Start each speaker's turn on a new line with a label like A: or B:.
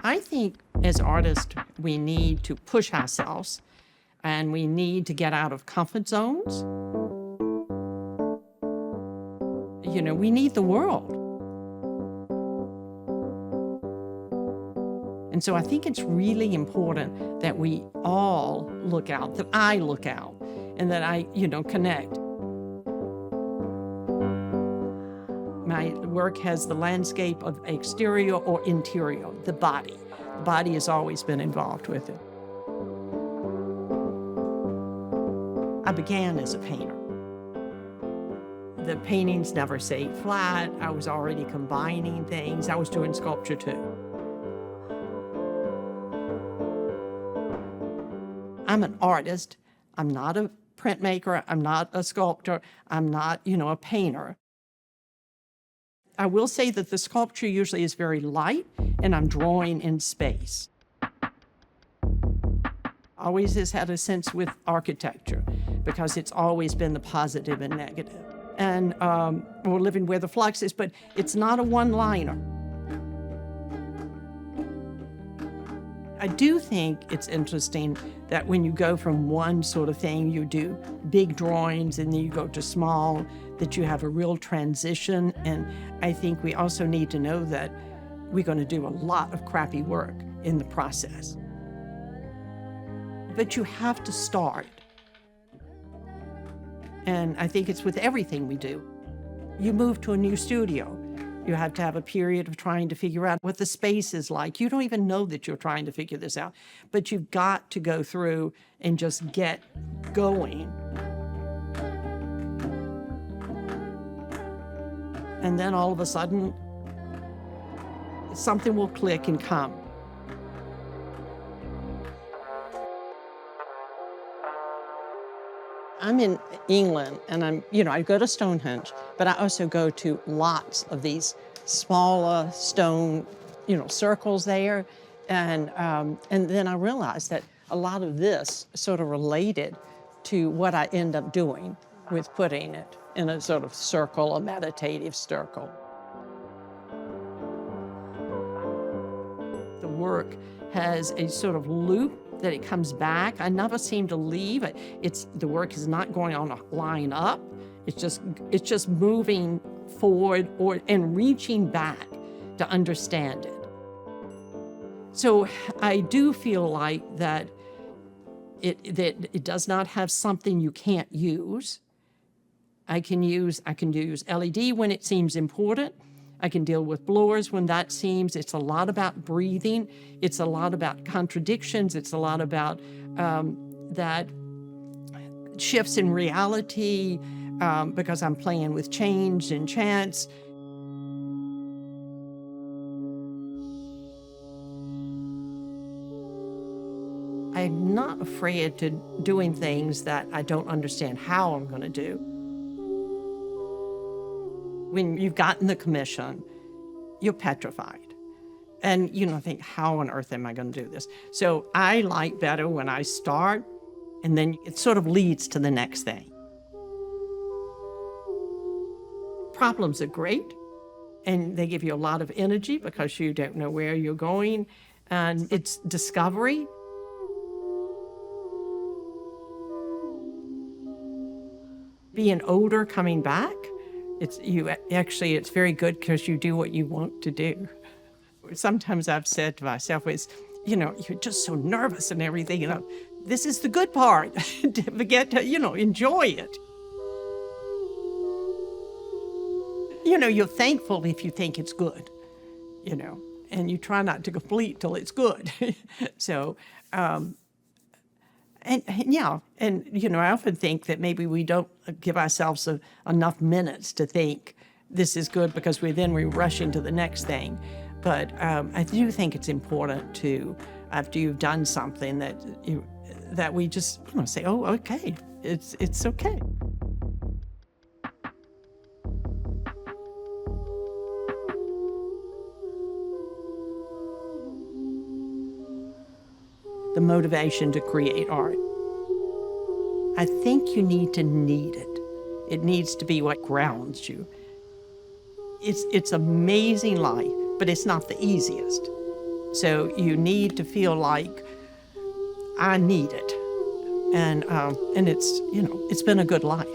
A: I think as artists, we need to push ourselves and we need to get out of comfort zones. You know, we need the world. And so I think it's really important that we all look out, that I look out, and that I, connect. My work has the landscape of exterior or interior, the body. The body has always been involved with it. I began as a painter. The paintings never stayed flat. I was already combining things. I was doing sculpture too. I'm an artist. I'm not a printmaker. I'm not a sculptor. I'm not, a painter. I will say that the sculpture usually is very light and I'm drawing in space. Always has had a sense with architecture because it's always been the positive and negative. And we're living where the flux is, but it's not a one-liner. I do think it's interesting that when you go from one sort of thing, you do big drawings and then you go to small, that you have a real transition. And I think we also need to know that we're going to do a lot of crappy work in the process. But you have to start. And I think it's with everything we do. You move to a new studio. You have to have a period of trying to figure out what the space is like. You don't even know that you're trying to figure this out, but you've got to go through and just get going. And then all of a sudden, something will click and come. I'm in England and I go to Stonehenge, but I also go to lots of these smaller stone, circles there. And then I realized that a lot of this sort of related to what I end up doing with putting it in a sort of circle, a meditative circle. The work has a sort of loop that it comes back. I never seem to leave. The work is not going on a line up. It's just moving forward and reaching back to understand it. So I do feel like that it does not have something you can't use. I can use LED when it seems important. I can deal with blurs when that seems. It's a lot about breathing. It's a lot about contradictions. It's a lot about that shifts in reality because I'm playing with change and chance. I'm not afraid to doing things that I don't understand how I'm going to do. When you've gotten the commission, you're petrified. And think, how on earth am I going to do this? So I like better when I start, and then it sort of leads to the next thing. Problems are great, and they give you a lot of energy because you don't know where you're going, and it's discovery. Being older, coming back, it's very good because you do what you want to do. Sometimes I've said to myself, you're just so nervous and everything. This is the good part. Forget to, enjoy it. You're thankful if you think it's good, and you try not to complete till it's good. So, I often think that maybe we don't give ourselves enough minutes to think this is good because we rush into the next thing. But I do think it's important to, after you've done something, that we just say, oh, okay, it's okay. The motivation to create art. I think you need it. It needs to be what grounds you. It's amazing life, but it's not the easiest. So you need to feel like I need it, and it's it's been a good life.